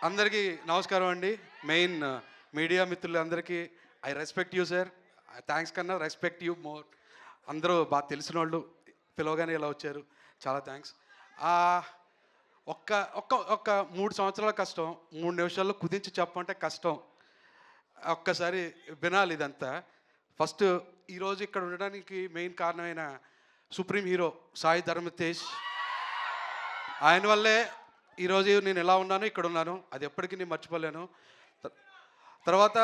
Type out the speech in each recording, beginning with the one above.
అందరికీ నమస్కారం అండి. మెయిన్ మీడియా మిత్రులందరికీ I respect you sir. Thanks కన్నా రెస్పెక్ట్ యూ మోర్. అందరూ బాగా తెలిసిన వాళ్ళు పిలవగానే ఇలా వచ్చారు, చాలా థ్యాంక్స్. ఒక్క ఒక్క ఒక్క 3 సంవత్సరాల కష్టం 3 నిమిషాల్లో కుదించి చెప్పమంటే కష్టం. ఒక్కసారి వినాలి ఇదంతా. ఫస్ట్ ఈరోజు ఇక్కడ ఉండడానికి మెయిన్ కారణమైన సుప్రీం హీరో సాయి ధరమ్ తేజ్, ఆయన వల్లే ఈరోజు నేను ఎలా ఉన్నాను, ఇక్కడ ఉన్నాను. అది ఎప్పటికీ నేను మర్చిపోలేను. తర్వాత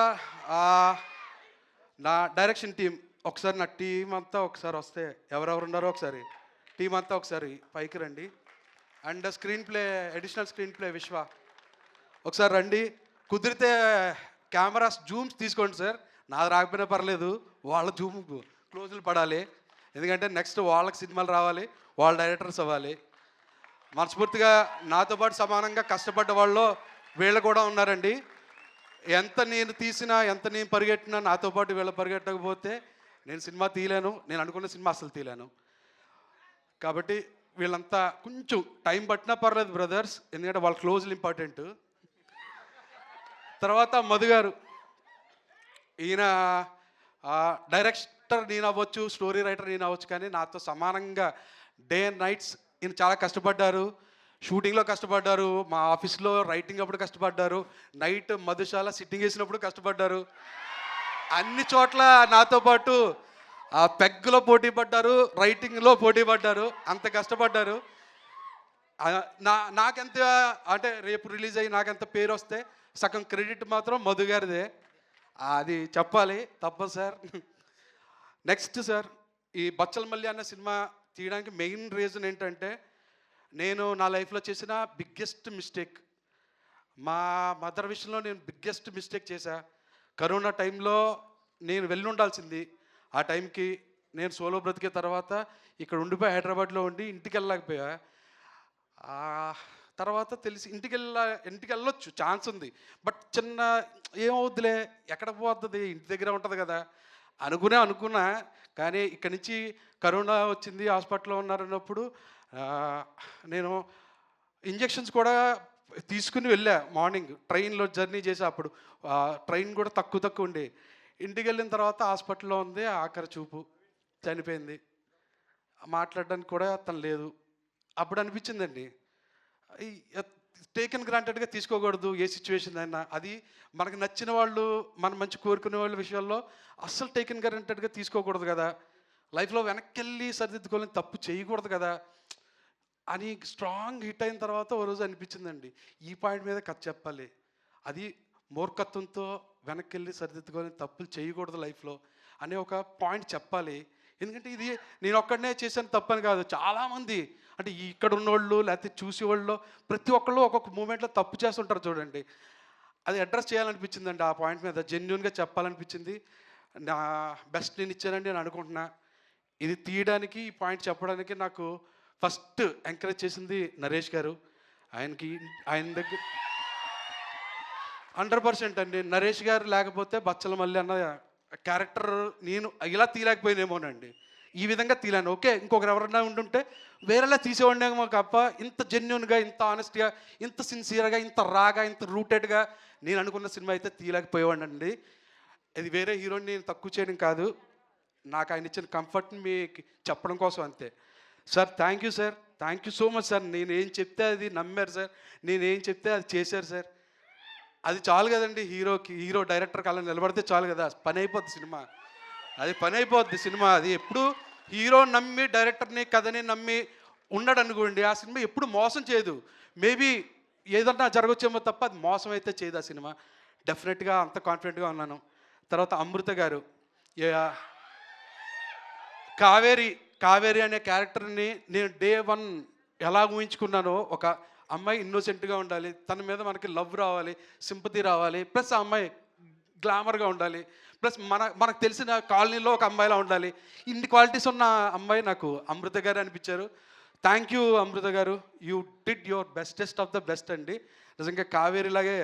నా డైరెక్షన్ టీం, ఒకసారి నా టీం అంతా ఒకసారి వస్తే, ఎవరెవరు ఉన్నారో ఒకసారి టీం అంతా ఒకసారి పైకి రండి. And screen play, additional screen play విశ్వ ఒకసారి రండి. కుదిరితే కెమెరాస్ జూమ్స్ తీసుకోండి సార్. నాది రాకపోయినా పర్లేదు, వాళ్ళ జూమ్ క్లోజులు పడాలి. ఎందుకంటే నెక్స్ట్ వాళ్ళకి సినిమాలు రావాలి, వాళ్ళ డైరెక్టర్స్ అవ్వాలి. మనస్ఫూర్తిగా నాతో పాటు సమానంగా కష్టపడ్డ వాళ్ళు వీళ్ళు కూడా ఉన్నారండి. ఎంత నేను తీసినా, ఎంత నేను పరిగెట్టినా, నాతో పాటు వీళ్ళు పరిగెట్టకపోతే నేను సినిమా తీయలేను. నేను అనుకున్న సినిమా అసలు తీయలేను. కాబట్టి వీళ్ళంతా కొంచెం టైం పట్టినా పర్లేదు బ్రదర్స్, ఎందుకంటే వాళ్ళ క్లోజ్లు ఇంపార్టెంట్. తర్వాత మధు గారు, ఈయన డైరెక్టర్ నేను అవ్వచ్చు, స్టోరీ రైటర్ నేను అవ్వచ్చు, కానీ నాతో సమానంగా డే అండ్ నైట్స్ ఈయన చాలా కష్టపడ్డారు. షూటింగ్లో కష్టపడ్డారు, మా ఆఫీస్లో రైటింగ్ అప్పుడు కష్టపడ్డారు, నైట్ మధుశాల సిట్టింగ్ వేసినప్పుడు కష్టపడ్డారు. అన్ని చోట్ల నాతో పాటు పెగ్గులో పోటీ పడ్డారు, రైటింగ్లో పోటీ పడ్డారు, అంత కష్టపడ్డారు. నాకెంత అంటే రేపు రిలీజ్ అయ్యి నాకెంత పేరు వస్తే సగం క్రెడిట్ మాత్రం మధు గారిదే. అది చెప్పాలి, తప్పదు సార్. నెక్స్ట్ సార్, ఈ బచ్చల మల్లి అన్న సినిమా తీయడానికి మెయిన్ రీజన్ ఏంటంటే, నేను నా లైఫ్లో చేసిన బిగ్గెస్ట్ మిస్టేక్, మా మదర్ విషయంలో నేను బిగ్గెస్ట్ మిస్టేక్ చేశా. కరోనా టైంలో నేను వెళ్ళి ఉండాల్సింది. ఆ టైంకి నేను సోలో బ్రతికే తర్వాత ఇక్కడ ఉండిపోయి హైదరాబాద్లో ఉండి ఇంటికి వెళ్ళలేకపోయా. తర్వాత తెలిసి ఇంటికి వెళ్ళొచ్చు, ఛాన్స్ ఉంది. బట్ చిన్న ఏమవుద్దిలే, ఎక్కడ పోతుంది, ఇంటి దగ్గర ఉంటుంది కదా అనుకున్నా. కానీ ఇక్కడి నుంచి కరోనా వచ్చింది, హాస్పిటల్లో ఉన్నారన్నప్పుడు నేను ఇంజెక్షన్స్ కూడా తీసుకుని వెళ్ళా. మార్నింగ్ ట్రైన్లో జర్నీ చేసా. అప్పుడు ట్రైన్ కూడా తక్కువ ఉండే. ఇంటికి వెళ్ళిన తర్వాత హాస్పిటల్లో ఉంది, ఆఖరి చూపు, చనిపోయింది. మాట్లాడడానికి కూడా తను లేదు. అప్పుడు అనిపించిందండి, టేకెన్ గ్రాంటెడ్గా తీసుకోకూడదు ఏ సిచ్యువేషన్ అయినా. అది మనకు నచ్చిన వాళ్ళు, మనం మంచి కోరుకునే వాళ్ళ విషయాల్లో అస్సలు టేకెన్ గ్రాంటెడ్గా తీసుకోకూడదు కదా. లైఫ్లో వెనక్కి వెళ్ళి సరిదిద్దుకోవాలని, తప్పు చేయకూడదు కదా అని స్ట్రాంగ్ హిట్ అయిన తర్వాత ఓ రోజు అనిపించిందండి, ఈ పాయింట్ మీద కథ చెప్పాలి. అది మూర్ఖత్వంతో వెనక్కి వెళ్ళి సరిదిద్దుకోవాలని, తప్పులు చేయకూడదు లైఫ్లో అనే ఒక పాయింట్ చెప్పాలి. ఎందుకంటే ఇది నేను ఒక్కడనే చేశాను తప్పని కాదు, చాలామంది అంటే ఇక్కడ ఉన్నోళ్ళు లేకపోతే చూసేవాళ్ళు ప్రతి ఒక్కళ్ళు ఒక్కొక్క మూమెంట్లో తప్పు చేస్తుంటారు చూడండి. అది అడ్రస్ చేయాలనిపించిందండి, ఆ పాయింట్ మీద జెన్యున్గా చెప్పాలనిపించింది. నా బెస్ట్ నేను ఇచ్చానండి అని అనుకుంటున్నా. ఇది తీయడానికి, ఈ పాయింట్ చెప్పడానికి నాకు ఫస్ట్ ఎంకరేజ్ చేసింది నరేష్ గారు. ఆయన దగ్గర 100% అండి. నరేష్ గారు లేకపోతే బచ్చల మల్లి అన్న క్యారెక్టర్ నేను ఇలా తీయలేకపోయినేమోనండి. ఈ విధంగా తీయలేను. ఓకే, ఇంకొకరు ఎవరన్నా ఉంటుంటే వేరేలా తీసేవాడినేమో తప్ప, ఇంత జెన్యున్గా, ఇంత ఆనెస్ట్గా, ఇంత సిన్సియర్గా, ఇంత రాగా, ఇంత రూటెడ్గా నేను అనుకున్న సినిమా అయితే తీయలేకపోయేవాడినండి. ఇది వేరే హీరోని నేను తక్కువ చేయడం కాదు, నాకు ఆయన ఇచ్చిన కంఫర్ట్ని మీకు చెప్పడం కోసం అంతే. Sir thank you sir, thank you so much sir. నేను ఏం చెప్తే అది నమ్మారు సార్, నేను ఏం చెప్తే అది చేశారు సార్. అది చాలు కదండి, హీరో డైరెక్టర్కి అలా నిలబడితే చాలు కదా, పని అయిపోద్ది సినిమా. అది పని అయిపోద్ది సినిమా. అది ఎప్పుడు హీరో నమ్మి, డైరెక్టర్ని కథని నమ్మి ఉన్నాడు అనుకోండి, ఆ సినిమా ఎప్పుడు మోసం చేయదు. మేబీ ఏదన్నా జరగచ్చేమో తప్ప అది మోసం అయితే చేయదు ఆ సినిమా. డెఫినెట్గా అంత కాన్ఫిడెంట్గా ఉన్నాను. తర్వాత అమృత గారు, కావేరి అనే క్యారెక్టర్ని నేను డే 1 ఎలా ఊహించుకున్నానో, ఒక అమ్మాయి ఇన్నోసెంట్గా ఉండాలి, తన మీద మనకి లవ్ రావాలి, సింపతి రావాలి, ప్లస్ ఆ అమ్మాయి గ్లామర్గా ఉండాలి, ప్లస్ మనకు తెలిసిన కాలనీలో ఒక అమ్మాయిలా ఉండాలి. ఇన్ని క్వాలిటీస్ ఉన్న అమ్మాయి నాకు అమృత గారు అనిపించారు. థ్యాంక్ యూ అమృత గారు, you did your bestest of the best అండి. నిజంగా కావేరిలాగే,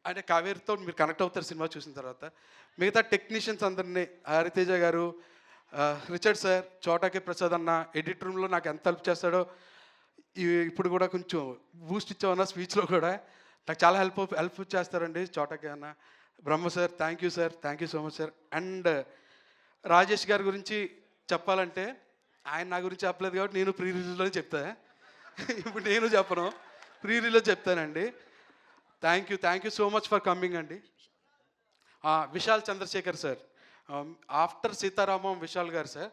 అంటే కావేరితో మీరు కనెక్ట్ అవుతారు సినిమా చూసిన తర్వాత. మిగతా టెక్నీషియన్స్ అందరినీ, హరితేజ గారు, రిచర్డ్ సార్, చోటాకే ప్రసాద్ అన్న ఎడిట్ రూమ్లో నాకు ఎంత హెల్ప్ చేస్తాడో, ఇప్పుడు కూడా కొంచెం బూస్ట్ ఇచ్చామన్న స్పీచ్లో కూడా. నాకు చాలా హెల్ప్ చేస్తారండి చోటకి అన్న. Brahma sir, thank you sir, thank you so much sir. And Rajesh గారి గురించి చెప్పాలంటే ఆయన నా గురించి చెప్పలేదు కాబట్టి నేను ప్రీ రిలీజ్లోనే చెప్తా. ఇప్పుడు నేను చెప్పను, ప్రీ రిలీజ్లో చెప్తానండి. Thank you so much for coming అండి. విశాల్ చంద్రశేఖర్ సార్, ఆఫ్టర్ సీతారామం విశాల్ గారు sir,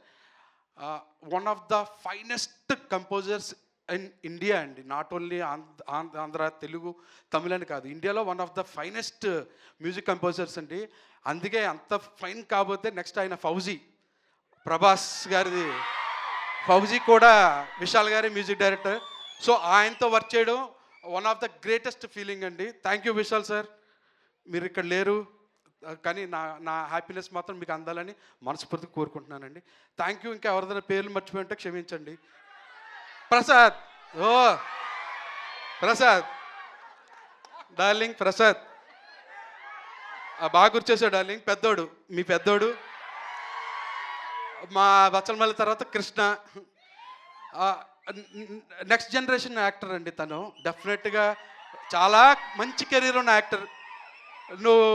one of the finest composers in India అండి. నాట్ ఓన్లీ ఆంధ్ర, తెలుగు, తమిళ అని కాదు, ఇండియాలో one of the finest music composers అండి. అందుకే అంత ఫైన్ కాబోతే నెక్స్ట్ ఆయన ఫౌజీ, ప్రభాస్ గారిది ఫౌజీ కూడా విశాల్ గారి మ్యూజిక్ డైరెక్టర్. సో ఆయనతో వర్క్ చేయడం one of the greatest feeling అండి. థ్యాంక్ యూ విశాల్ సార్, మీరు ఇక్కడ లేరు కానీ నా హ్యాపీనెస్ మాత్రం మీకు అందాలని మనస్ఫూర్తిగా కోరుకుంటున్నానండి. Thank you. ఇంకా ఎవరిదైనా పేర్లు మర్చిపోయి ఉంటే క్షమించండి. ప్రసాద్, ప్రసాద్ డార్లింగ్, ప్రసాద్ బాగా గుర్చేసాడు డార్లింగ్. పెద్దోడు, మీ పెద్దోడు, మా బచ్చలమల్లి తర్వాత కృష్ణ, నెక్స్ట్ జనరేషన్ యాక్టర్ అండి తను. డెఫినెట్గా చాలా మంచి కెరీర్ ఉన్న యాక్టర్. నువ్వు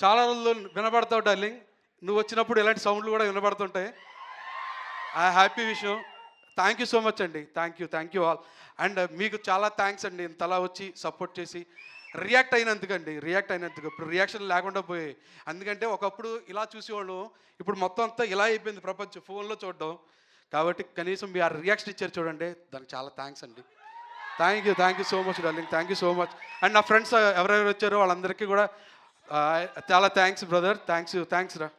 చాలా రోజులు వినబడతావు డార్లింగ్, నువ్వు వచ్చినప్పుడు ఇలాంటి సౌండ్లు కూడా వినబడుతుంటాయి. ఆ హ్యాపీ విషయం. థ్యాంక్ యూ సో మచ్ అండి. Thank you all. అండ్ మీకు చాలా థ్యాంక్స్ అండి, ఇంతలా వచ్చి సపోర్ట్ చేసి రియాక్ట్ అయినందుకు. ఇప్పుడు రియాక్షన్ లేకుండా పోయాయి. ఎందుకంటే ఒకప్పుడు ఇలా చూసేవాళ్ళు, ఇప్పుడు మొత్తం అంతా ఇలా అయిపోయింది ప్రపంచం, ఫోన్లో చూడడం. కాబట్టి కనీసం మీ ఆ రియాక్షన్ ఇచ్చారు చూడండి, దానికి చాలా థ్యాంక్స్ అండి. Thank you so much darling, thank you so much. And నా ఫ్రెండ్స్ ఎవరెవరు వచ్చారో వాళ్ళందరికీ కూడా చాలా థ్యాంక్స్ బ్రదర్. థ్యాంక్స్ రా.